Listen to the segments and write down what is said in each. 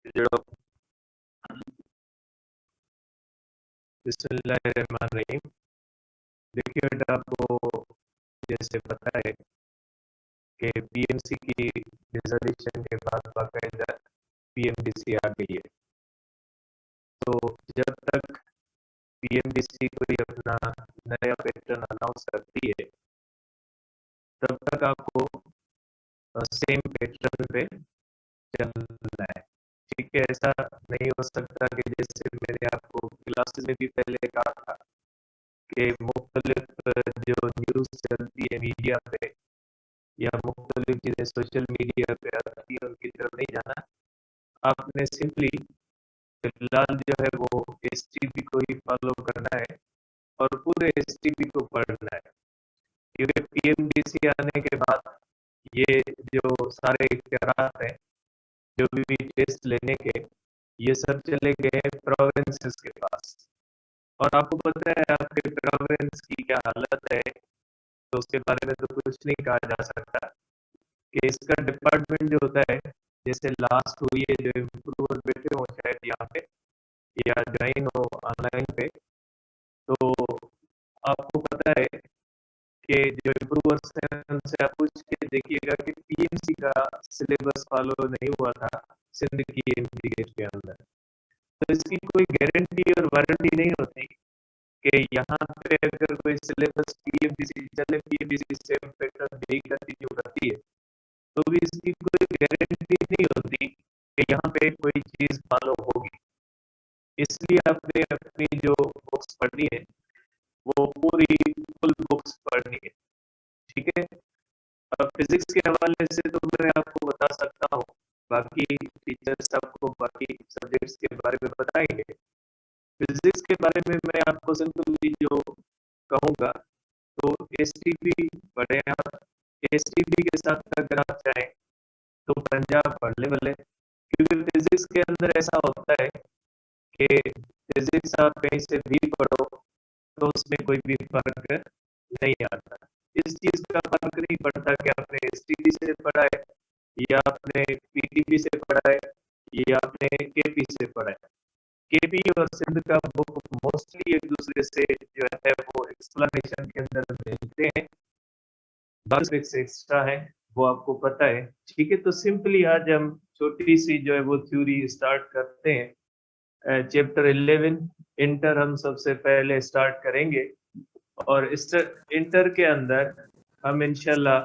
जो बिस्मिल्लाहिर्रहमानिर्रहीम। देखिए बेटा, आपको जैसे पता है कि पीएमसी की रिजर्वेशन के बाद बाकायदा पीएमडीसी आ गई है। तो जब तक पीएमडीसी कोई अपना नया पैटर्न अनाउंस करती है तब तक आपको सेम पैटर्न पे चलना है। ठीक है, ऐसा नहीं हो सकता कि जैसे मैंने आपको क्लासेस में भी पहले कहा था कि मुख्तलिफ जो न्यूज़ चलती है मीडिया पे या मुख्तलिफ चीज़ें सोशल मीडिया पे आती है उनकी तरफ नहीं जाना। आपने सिंपली फिलहाल जो है वो एसटीपी को ही फॉलो करना है और पूरे एसटीपी को पढ़ना है, क्योंकि पीएमडीसी आने के बाद ये जो सारे इख्तियारात हैं जो भी टेस्ट लेने के, ये सब चले गए प्रोविंसेस के पास। और आपको पता है आपके प्रोविंस की क्या हालत है, तो उसके बारे में तो कुछ नहीं कहा जा सकता कि इसका डिपार्टमेंट जो होता है, जैसे लास्ट हुई है जो इम्प्रूवर बैठे हो शायद यहाँ पे या ज्वाइन हो ऑनलाइन पे, तो आपको पता है कि जो इम्प्रूवर्स हैं उनसे आप पूछ के देखिएगा कि पीएमसी का सिलेबस फॉलो नहीं हुआ था सिंध की एमसीए के अंदर। तो इसकी कोई गारंटी और वारंटी नहीं होती कि यहाँ पे अगर कोई सिलेबस पीएमडीसी चले, पीएमडीसी सेम पैटर्न यही कंटिन्यू करती है, तो भी इसकी कोई गारंटी नहीं होती कि यहाँ पे कोई चीज फॉलो होगी। इसलिए आपने अपनी जो बुक्स पढ़नी है वो पूरी फुल बुक्स पढ़नी है। ठीक है, अब फिजिक्स के हवाले से तो मैं आपको बता सकता हूँ, बाकी टीचर्स आपको बाकी सब्जेक्ट्स के बारे में बताएंगे। फिजिक्स के बारे में मैं आपको सिंपली जो कहूँगा तो एसटीपी पढ़े आप। एसटीपी के साथ अगर आप चाहें तो पंजाब पढ़ ले भले, क्योंकि फिजिक्स के अंदर ऐसा होता है कि फिजिक्स आप कहीं से भी पढ़ो तो उसमें कोई भी फर्क नहीं आता। इस चीज का फर्क नहीं पड़ता कि आपने एसटीपी से पढ़ा है या आपने पीटीपी से पढ़ा है या आपने केपी से पढ़ा है। केपी और सिंध का बुक मोस्टली एक दूसरे से जो है वो एक्सप्लेनेशन के अंदर मिलते हैं, बस एक्स्ट्रा है वो आपको पता है। ठीक है, तो सिंपली आज हम छोटी सी जो है वो थ्योरी स्टार्ट करते हैं। चैप्टर 11 इंटर हम सबसे पहले स्टार्ट करेंगे और इस इंटर के अंदर हम इंशाल्लाह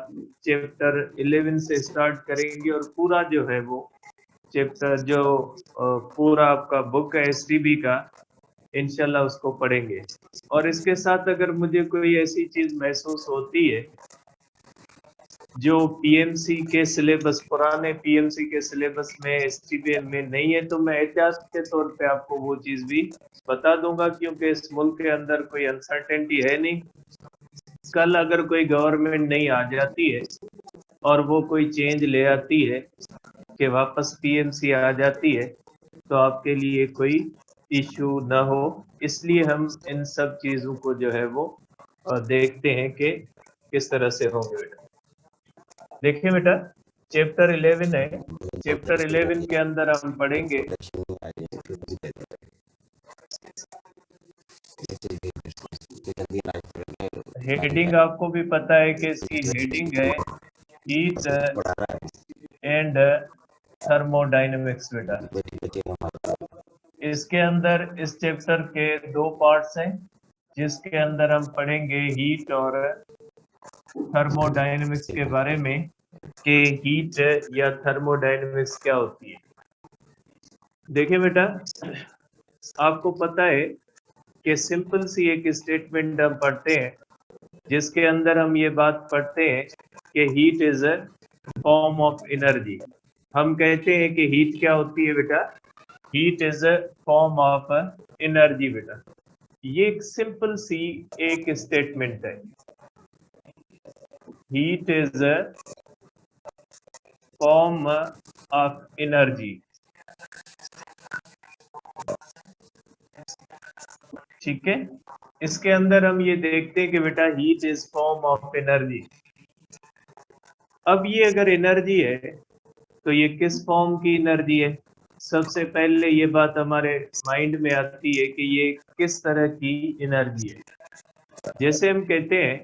चैप्टर 11 से स्टार्ट करेंगे और पूरा जो है वो चैप्टर जो पूरा आपका बुक है एसटीबी का इंशाल्लाह उसको पढ़ेंगे। और इसके साथ अगर मुझे कोई ऐसी चीज महसूस होती है जो पीएमसी के सिलेबस, पुराने पीएमसी के सिलेबस में एसटीबी में नहीं है, तो मैं एहतियात के तौर पे आपको वो चीज भी बता दूंगा, क्योंकि इस मुल्क के अंदर कोई अनसर्टेनिटी है नहीं। कल अगर कोई गवर्नमेंट नहीं आ जाती है और वो कोई चेंज ले आती है कि वापस पीएमसी आ जाती है, तो आपके लिए कोई इशू ना हो। इसलिए हम इन सब चीजों को जो है वो देखते हैं कि किस तरह से होंगे। बेटा देखिए बेटा, चैप्टर 11 है। चैप्टर 11 के अंदर हम पढ़ेंगे हेडिंग, आपको भी पता है कि इसकी हेडिंग है हीट एंड थर्मोडायनेमिक्स। बेटा इसके अंदर इस चैप्टर के दो पार्ट्स हैं, जिसके अंदर हम पढ़ेंगे हीट और थर्मोडायनेमिक्स के बारे में कि हीट या थर्मोडायनेमिक्स क्या होती है। देखिए बेटा, आपको पता है कि सिंपल सी एक स्टेटमेंट हम पढ़ते हैं जिसके अंदर हम ये बात पढ़ते हैं कि heat is a form of energy. हम कहते हैं कि हीट क्या होती है बेटा, heat is a form of energy. बेटा ये एक सिंपल सी एक स्टेटमेंट है, heat is a form of energy. ठीक है, इसके अंदर हम ये देखते हैं कि बेटा heat is form of energy. अब ये अगर एनर्जी है तो ये किस फॉर्म की एनर्जी है, सबसे पहले ये बात हमारे माइंड में आती है कि ये किस तरह की एनर्जी है। जैसे हम कहते हैं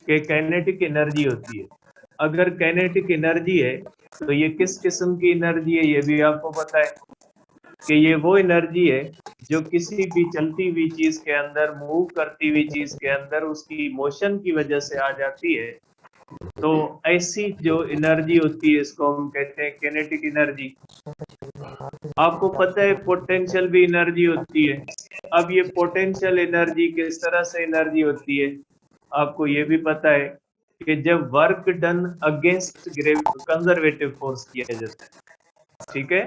कि काइनेटिक एनर्जी होती है, अगर काइनेटिक एनर्जी है तो ये किस किस्म की एनर्जी है ये भी आपको पता है कि ये वो एनर्जी है जो किसी भी चलती हुई चीज के अंदर, मूव करती हुई चीज के अंदर उसकी मोशन की वजह से आ जाती है। तो ऐसी जो एनर्जी होती है इसको हम कहते हैं काइनेटिक एनर्जी। आपको पता है पोटेंशियल भी एनर्जी होती है। अब ये पोटेंशियल एनर्जी किस तरह से एनर्जी होती है, आपको ये भी पता है कि जब work done against conservative force किया जाता है, ठीक है,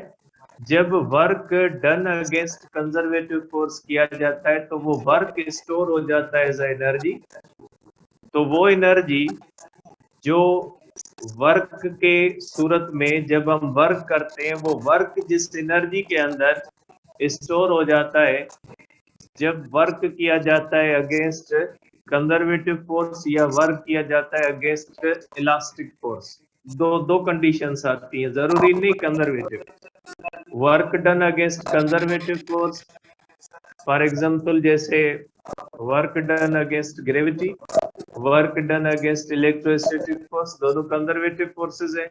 जब work done against conservative force किया जाता है तो वो वर्क स्टोर हो जाता है एज एनर्जी। तो वो एनर्जी जो वर्क के सूरत में जब हम वर्क करते हैं, वो वर्क जिस एनर्जी के अंदर स्टोर हो जाता है जब वर्क किया जाता है अगेंस्ट कंजर्वेटिव फोर्स या वर्क किया जाता है अगेंस्ट इलास्टिक फोर्स, दो कंडीशंस आती हैं, जरूरी नहीं conservative. Work done against conservative force, for example जैसे work done against gravity, work done against electrostatic force, दोनों कंजर्वेटिव फोर्सेस है।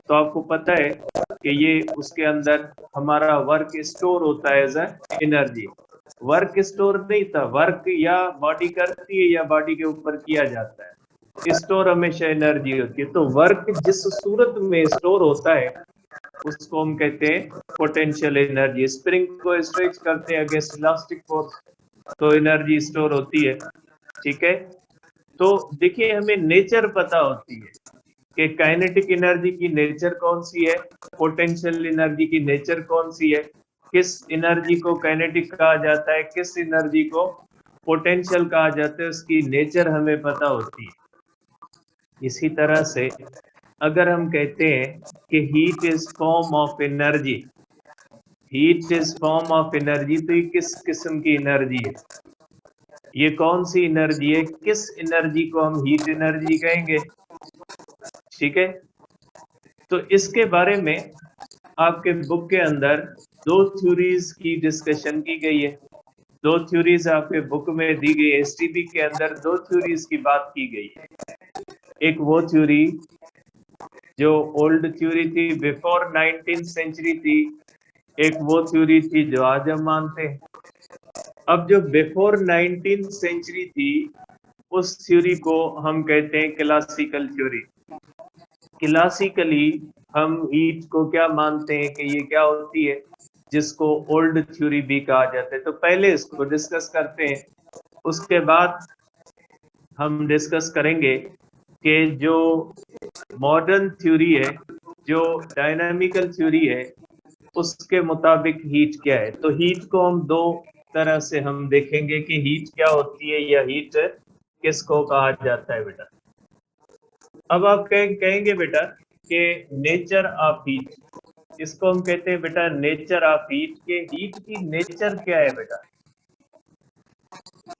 तो आपको पता है कि ये उसके अंदर हमारा वर्क स्टोर होता है एज एनर्जी। वर्क स्टोर नहीं था, वर्क या बॉडी करती है या बॉडी के ऊपर किया जाता है, स्टोर हमेशा एनर्जी होती है। तो वर्क जिस सूरत में स्टोर होता है उसको हम कहते हैं पोटेंशियल एनर्जी। स्प्रिंग को स्ट्रेच करते हैं अगेंस्ट इलास्टिक फोर्स तो एनर्जी स्टोर होती है, ठीक है। तो देखिए हमें नेचर पता होती है कि काइनेटिक एनर्जी की नेचर कौन सी है, पोटेंशियल एनर्जी की नेचर कौन सी है, किस एनर्जी को काइनेटिक कहा जाता है, किस एनर्जी को पोटेंशियल कहा जाता है, उसकी नेचर हमें पता होती है। इसी तरह से अगर हम कहते हैं कि heat is form of energy, heat is form of energy, तो ये किस किस्म की एनर्जी है, ये कौन सी एनर्जी है, किस एनर्जी को हम हीट एनर्जी कहेंगे, ठीक है। तो इसके बारे में आपके बुक के अंदर दो थ्योरीज की डिस्कशन की गई है। दो थ्योरीज आपके बुक में दी गई, एसटीपी के अंदर दो थ्योरीज की बात की गई है। एक वो थ्योरी जो ओल्ड थ्योरी थी, बिफोर 19th सेंचुरी थी, एक वो थ्योरी थी जो आज हम मानते हैं। अब जो बिफोर 19th सेंचुरी थी उस थ्योरी को हम कहते हैं क्लासिकल थ्योरी। क्लासिकली हम हीट को क्या मानते हैं कि ये क्या होती है, जिसको ओल्ड थ्योरी भी कहा जाता है। तो पहले इसको डिस्कस करते हैं, उसके बाद हम डिस्कस करेंगे कि जो मॉडर्न थ्योरी है, जो डायनामिकल थ्योरी है, उसके मुताबिक हीट क्या है। तो हीट को हम दो तरह से हम देखेंगे कि हीट क्या होती है या हीट किसको कहा जाता है बेटा। अब आप कहेंगे बेटा कि नेचर ऑफ हीट, इसको हम कहते हैं बेटा नेचर ऑफ हीट, के हीट की नेचर क्या है बेटा।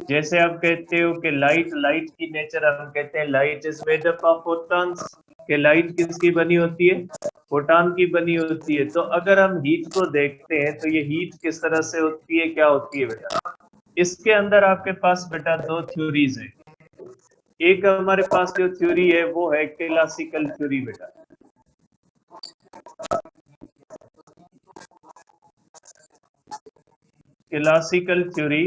जैसे आप कहते हो कि लाइट की नेचर हम कहते हैं light is made up of photons, कि लाइट किसकी बनी होती है, फोटॉन की बनी होती है। तो अगर हम हीट को देखते हैं तो ये हीट किस तरह से होती है, क्या होती है बेटा। इसके अंदर आपके पास बेटा दो थ्योरीज है। एक हमारे पास जो थ्योरी है वो है क्लासिकल थ्योरी बेटा। क्लासिकल थ्योरी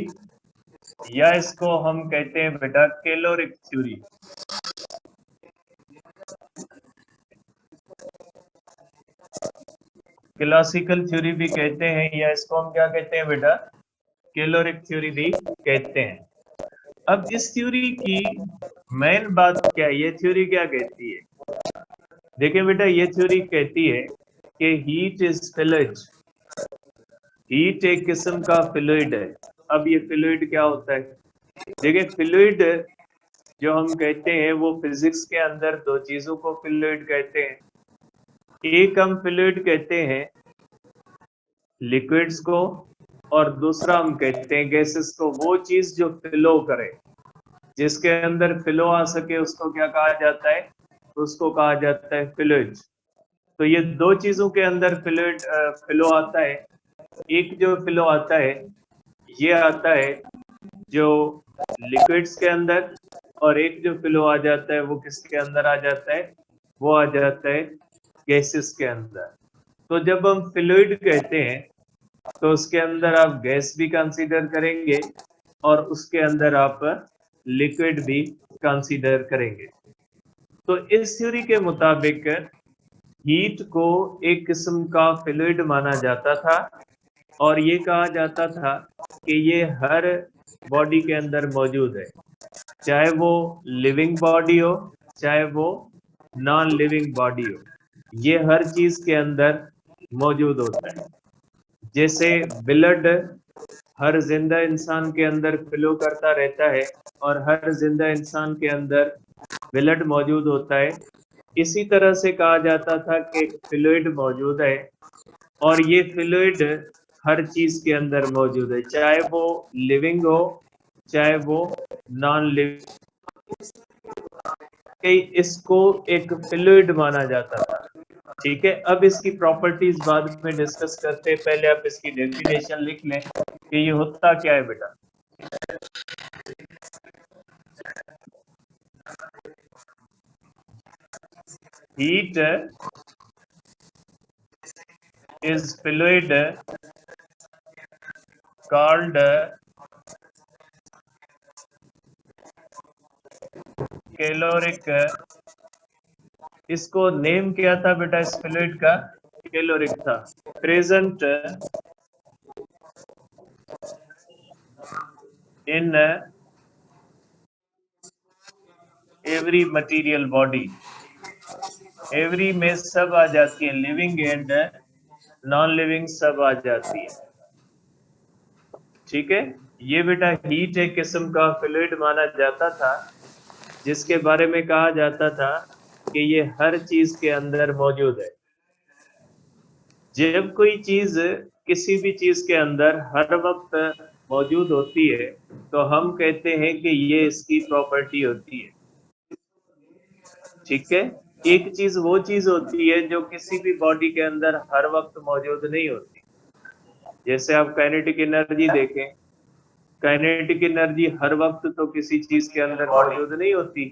या इसको हम कहते हैं बेटा कैलोरिक थ्योरी। क्लासिकल थ्योरी भी कहते हैं या इसको हम क्या कहते हैं बेटा, कैलोरिक थ्योरी भी कहते हैं। अब इस थ्योरी की मेन बात क्या है, ये थ्योरी क्या कहती है, देखिए बेटा ये थ्योरी कहती है कि हीट इज फ्लूइड, हीट एक किस्म का फ्लूइड है। अब ये फ्लूइड क्या होता है, देखिए फ्लूइड जो हम कहते हैं वो फिजिक्स के अंदर दो चीजों को फ्लूइड कहते हैं। एक हम फ्लूइड कहते हैं लिक्विड्स को, और दूसरा हम कहते हैं गैसेस को। वो चीज जो फ्लो करे, जिसके अंदर फ्लो आ सके, उसको क्या कहा जाता है, उसको कहा जाता है फ्लूइड। तो ये दो चीजों के अंदर फ्लो आता है। एक जो फ्लो आता है ये आता है जो लिक्विड्स के अंदर, और एक जो फ्लो आ जाता है वो किसके अंदर आ जाता है, वो आ जाता है गैसेस के अंदर। तो जब हम फ्लूइड कहते हैं तो उसके अंदर आप गैस भी कंसीडर करेंगे और उसके अंदर आप लिक्विड भी कंसीडर करेंगे। तो इस थ्योरी के मुताबिक हीट को एक किस्म का फ्लूइड माना जाता था और ये कहा जाता था कि ये हर बॉडी के अंदर मौजूद है, चाहे वो लिविंग बॉडी हो चाहे वो नॉन लिविंग बॉडी हो, ये हर चीज के अंदर मौजूद होता है। जैसे ब्लड हर जिंदा इंसान के अंदर फ्लो करता रहता है और हर जिंदा इंसान के अंदर ब्लड मौजूद होता है, इसी तरह से कहा जाता था कि फ्लूइड मौजूद है और ये फ्लूइड हर चीज के अंदर मौजूद है, चाहे वो लिविंग हो चाहे वो नॉन लिविंग, इसको एक फ्लूइड माना जाता था। ठीक है, अब इसकी प्रॉपर्टीज बाद में डिस्कस करते हैं, पहले आप इसकी डेफिनेशन लिख लें कि ये होता क्या है बेटा। Heat is fluid called caloric। इसको नेम क्या था बेटा इस फ्लूइड का, कैलोरिक था। Present in every material body, every में सब आ जाती है, लिविंग एंड नॉन लिविंग सब आ जाती है। ठीक है, ये बेटा हीट एक किस्म का फ्लूइड माना जाता था जिसके बारे में कहा जाता था कि ये हर चीज के अंदर मौजूद है। जब कोई चीज किसी भी चीज के अंदर हर वक्त मौजूद होती है तो हम कहते हैं कि ये इसकी प्रॉपर्टी होती है। ठीक है, एक चीज वो चीज होती है जो किसी भी बॉडी के अंदर हर वक्त मौजूद नहीं होती। जैसे आप काइनेटिक एनर्जी देखें, काइनेटिक एनर्जी हर वक्त तो किसी चीज के अंदर मौजूद नहीं होती।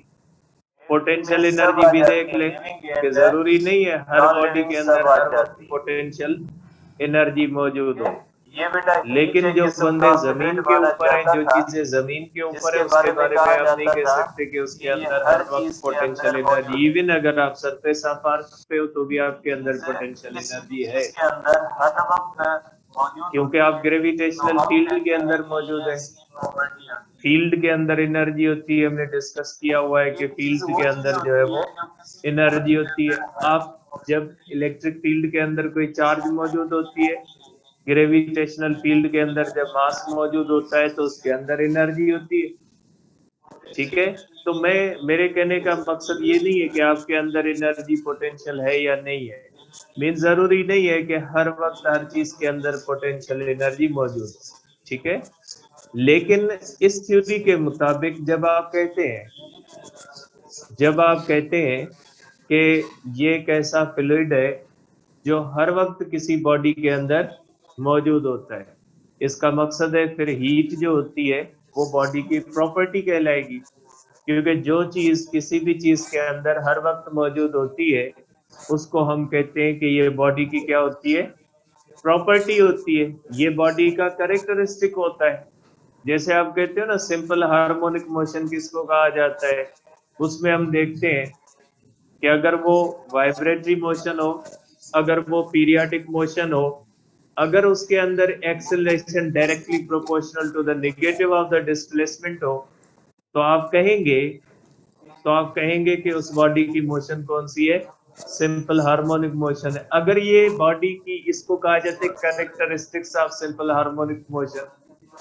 पोटेंशियल एनर्जी भी देख ले कि जरूरी नहीं है हर बॉडी के अंदर हर वक्त पोटेंशियल एनर्जी मौजूद हो, लेकिन जो बंदे जमीन के ऊपर है, जो चीजें जमीन के ऊपर है उसके बारे में आप नहीं कह सकते कि उसके अंदर हर वक्त पोटेंशियल एनर्जी, इवन अगर आप सरफेस ऑफ अर्थ पे हो तो भी आपके अंदर पोटेंशियल एनर्जी है, क्योंकि आप ग्रेविटेशनल फील्ड के अंदर मौजूद है। फील्ड के अंदर एनर्जी होती है, हमने डिस्कस किया हुआ है कि फील्ड के अंदर जो है वो एनर्जी होती है। आप जब इलेक्ट्रिक फील्ड के अंदर कोई चार्ज मौजूद होती है, ग्रेविटेशनल फील्ड के अंदर जब मास मौजूद होता है तो उसके अंदर एनर्जी होती है। ठीक है, तो मेरे कहने का मकसद ये नहीं है कि आपके अंदर एनर्जी पोटेंशियल है या नहीं है, मीन जरूरी नहीं है कि हर वक्त हर चीज के अंदर पोटेंशियल एनर्जी मौजूद है। ठीक है, लेकिन इस थ्योरी के मुताबिक जब आप कहते हैं कि ये एक ऐसा फ्लूइड है जो हर वक्त किसी बॉडी के अंदर मौजूद होता है, इसका मकसद है फिर हीट जो होती है वो बॉडी की प्रॉपर्टी कहलाएगी, क्योंकि जो चीज किसी भी चीज के अंदर हर वक्त मौजूद होती है उसको हम कहते हैं कि ये बॉडी की क्या होती है, प्रॉपर्टी होती है, ये बॉडी का कैरेक्टरिस्टिक होता है। जैसे आप कहते हो ना सिंपल हार्मोनिक मोशन किसको कहा जाता है, उसमें हम देखते हैं कि अगर वो वाइब्रेटरी मोशन हो, अगर वो पीरियाडिक मोशन हो, अगर उसके अंदर acceleration directly proportional to the negative of the displacement हो, तो आप कहेंगे कि उस बॉडी की मोशन कौन सी है, सिंपल हार्मोनिक मोशन है। अगर ये बॉडी की, इसको कहा जाता है characteristics of simple harmonic motion,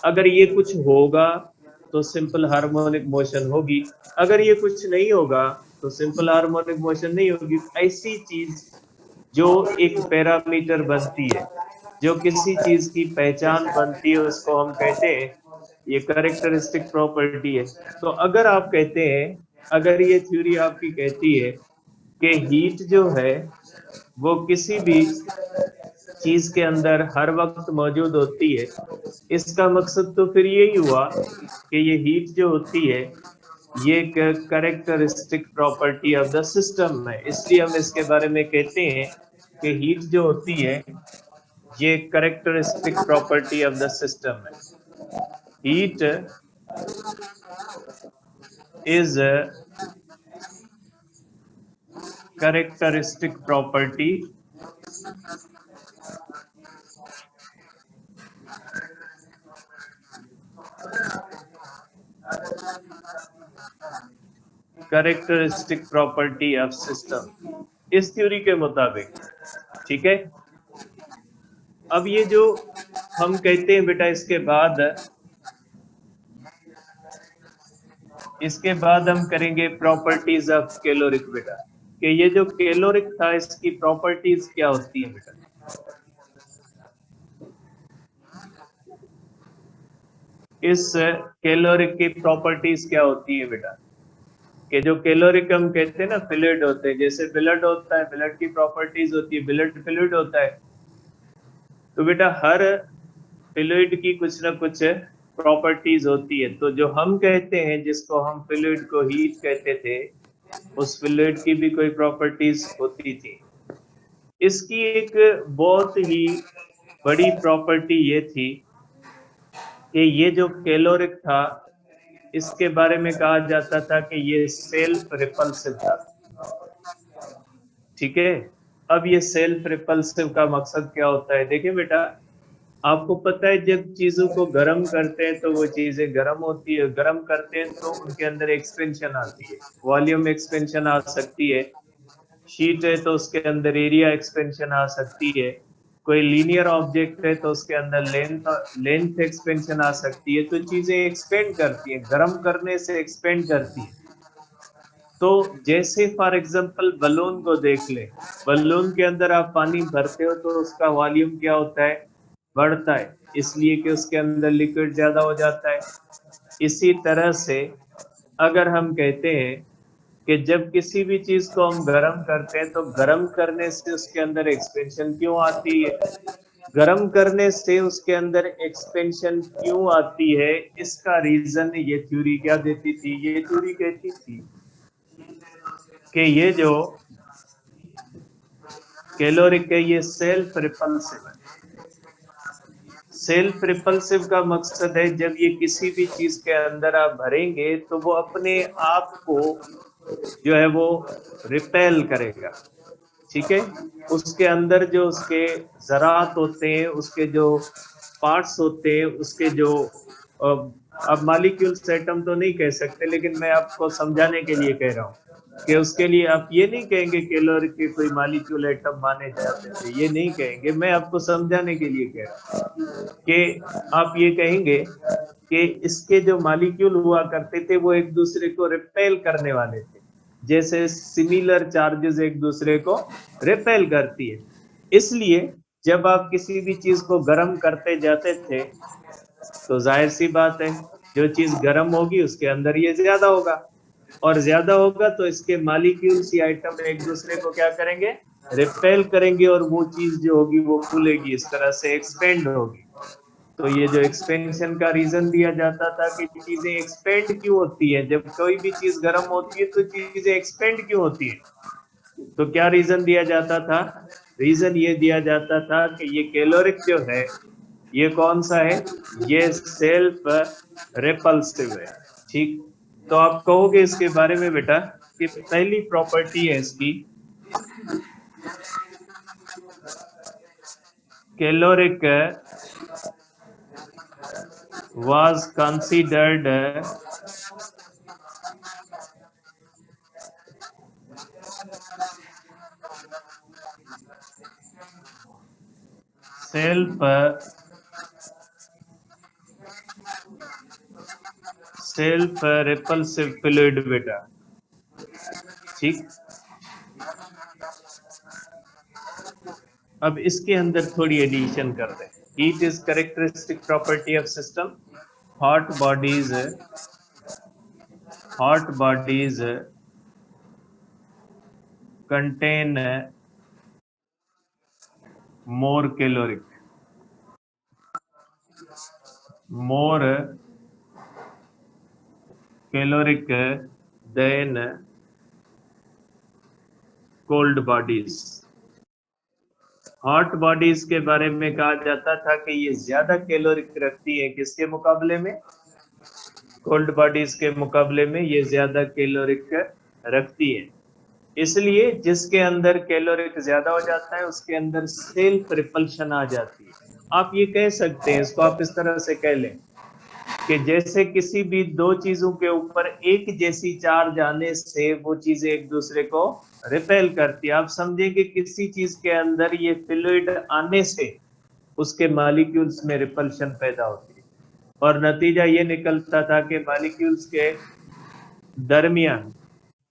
अगर ये कुछ होगा तो सिंपल हार्मोनिक मोशन होगी, अगर ये कुछ नहीं होगा तो सिंपल हार्मोनिक मोशन नहीं होगी। ऐसी चीज जो एक पैरामीटर बनती है, जो किसी चीज की पहचान बनती है, उसको हम कहते हैं ये कैरेक्टरिस्टिक प्रॉपर्टी है। तो अगर आप कहते हैं, अगर ये थ्योरी आपकी कहती है कि हीट जो है वो किसी भी चीज के अंदर हर वक्त मौजूद होती है। इसका मकसद तो फिर यही हुआ कि ये हीट जो होती है ये एक characteristic property of the system है, इसलिए हम इसके बारे में कहते हैं कि हीट जो होती है ये characteristic property of the system है। Heat is characteristic property characteristic property of system, इस थ्योरी के मुताबिक। ठीक है, अब ये जो हम कहते हैं बेटा, इसके बाद हम करेंगे प्रॉपर्टीज ऑफ कैलोरिक बेटा, कि ये जो कैलोरिक था इसकी प्रॉपर्टीज क्या होती है बेटा। इस कैलोरिक की प्रॉपर्टीज क्या होती है बेटा, कि जो कैलोरिक हम कहते हैं ना फ्लूइड होते हैं, जैसे ब्लड होता है, ब्लड की प्रॉपर्टीज होती है, ब्लड फ्लूइड होता है। तो बेटा हर फ्लूइड की कुछ ना कुछ प्रॉपर्टीज होती है। तो जो हम कहते हैं, जिसको हम फ्लूइड को हीट कहते थे, उस फ्लूइड की भी कोई प्रॉपर्टीज होती थी। इसकी एक बहुत ही बड़ी प्रॉपर्टी ये थी कि ये जो कैलोरिक था इसके बारे में कहा जाता था कि ये सेल्फ रिपल्सिव था। ठीक है, अब ये सेल्फ रिपल्सिव का मकसद क्या होता है? देखिए बेटा, आपको पता है जब चीजों को गर्म करते हैं तो वो चीजें गर्म होती है, गर्म करते हैं तो उनके अंदर एक्सपेंशन आती है, वॉल्यूम एक्सपेंशन आ सकती है। शीट है तो उसके अंदर एरिया एक्सपेंशन आ सकती है। कोई लीनियर ऑब्जेक्ट है तो उसके अंदर लेंथ एक्सपेंशन आ सकती है। तो चीजें एक्सपेंड करती है, गर्म करने से एक्सपेंड करती है। तो जैसे फॉर एग्जांपल बलून को देख ले, बलून के अंदर आप पानी भरते हो तो उसका वॉल्यूम क्या होता है? बढ़ता है, इसलिए कि उसके अंदर लिक्विड ज्यादा हो जाता है। इसी तरह से अगर हम कहते हैं कि जब किसी भी चीज को हम गर्म करते हैं तो गर्म करने से उसके अंदर एक्सपेंशन क्यों आती है? गर्म करने से उसके अंदर एक्सपेंशन क्यों आती है? इसका रीजन ये थ्योरी क्या देती थी? ये थ्योरी कहती थी कि ये जो कैलोरिक है ये सेल्फ रिपल्सिव है। सेल्फ रिपल्सिव का मकसद है जब ये किसी भी चीज के अंदर आप भरेंगे तो वो अपने आप को जो है वो रिपेल करेगा। ठीक है, उसके अंदर जो उसके ज़रात होते हैं, उसके जो पार्ट्स होते हैं, उसके जो अब मालिक्यूल्स एटम तो नहीं कह सकते, लेकिन मैं आपको समझाने के लिए कह रहा हूँ कि उसके लिए आप ये नहीं कहेंगे कैलोरी के कोई मालिक्यूल एटम माने जाते थे, ये नहीं कहेंगे। मैं आपको समझाने के लिए कह रहा हूँ कि आप ये कहेंगे कि इसके जो मालिक्यूल हुआ करते थे वो एक दूसरे को रिपेल करने वाले थे, जैसे सिमिलर चार्जेस एक दूसरे को रिपेल करती है। इसलिए जब आप किसी भी चीज को गर्म करते जाते थे तो जाहिर सी बात है जो चीज गर्म होगी उसके अंदर ये ज्यादा होगा, और ज्यादा होगा तो इसके मालिक्यूल्स या आइटम एक दूसरे को क्या करेंगे? रिपेल करेंगे, और वो चीज जो होगी वो खुलेगी, इस तरह से एक्सपेंड होगी। तो ये जो एक्सपेंशन का रीजन दिया जाता था कि चीजें एक्सपेंड क्यों होती है, जब कोई भी चीज गर्म होती है तो चीजें एक्सपेंड क्यों होती है? तो क्या रीजन दिया जाता था? रीजन ये दिया जाता था कि ये कैलोरिक जो है ये कौन सा है? ये सेल्फ रिपल्सिव है। ठीक, तो आप कहोगे इसके बारे में बेटा कि पहली प्रॉपर्टी है इसकी, caloric was considered self repulsive fluid बेटा। ठीक, अब इसके अंदर थोड़ी एडिशन कर दें। Heat is characteristic property of system. Hot bodies contain more caloric, more caloric than cold bodies. Hot bodies के बारे में कहा जाता था कि ये ज्यादा कैलोरिक रखती है, किसके मुकाबले में? कोल्ड बॉडीज के मुकाबले में ये ज्यादा कैलोरिक रखती है। इसलिए जिसके अंदर कैलोरिक ज्यादा हो जाता है उसके अंदर सेल्फ रिपल्शन आ जाती है। आप ये कह सकते हैं, इसको आप इस तरह से कह लें कि जैसे किसी भी दो चीजों के ऊपर एक जैसी चार्ज आने से वो चीजें एक दूसरे को रिपेल करती है। आप समझें कि किसी चीज के अंदर ये फ्लूइड आने से उसके मॉलिक्यूल्स में रिपल्शन पैदा होती है और नतीजा ये निकलता था कि मॉलिक्यूल्स के दरमियान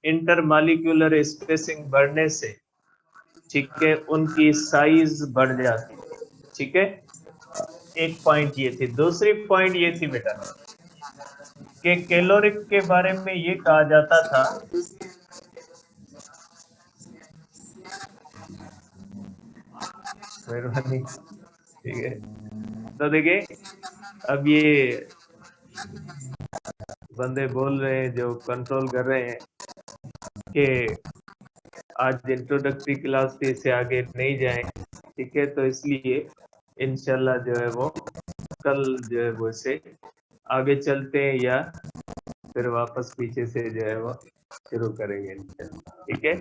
इंटरमॉलिक्यूलर स्पेसिंग बढ़ने से, ठीक है, उनकी साइज बढ़ जाती है। ठीक है, एक पॉइंट ये थी। दूसरी पॉइंट ये थी बेटा कि कैलोरिक के बारे में ये कहा जाता था, मेहरबानी, ठीक है। तो देखिए, अब ये बंदे बोल रहे हैं जो कंट्रोल कर रहे हैं कि आज इंट्रोडक्टरी क्लास थी, इससे आगे नहीं जाएं, ठीक है। तो इसलिए इंशाल्लाह जो है वो कल जो है वो इसे आगे चलते हैं या फिर वापस पीछे से जो है वो शुरू करेंगे इंशाल्लाह, ठीक है।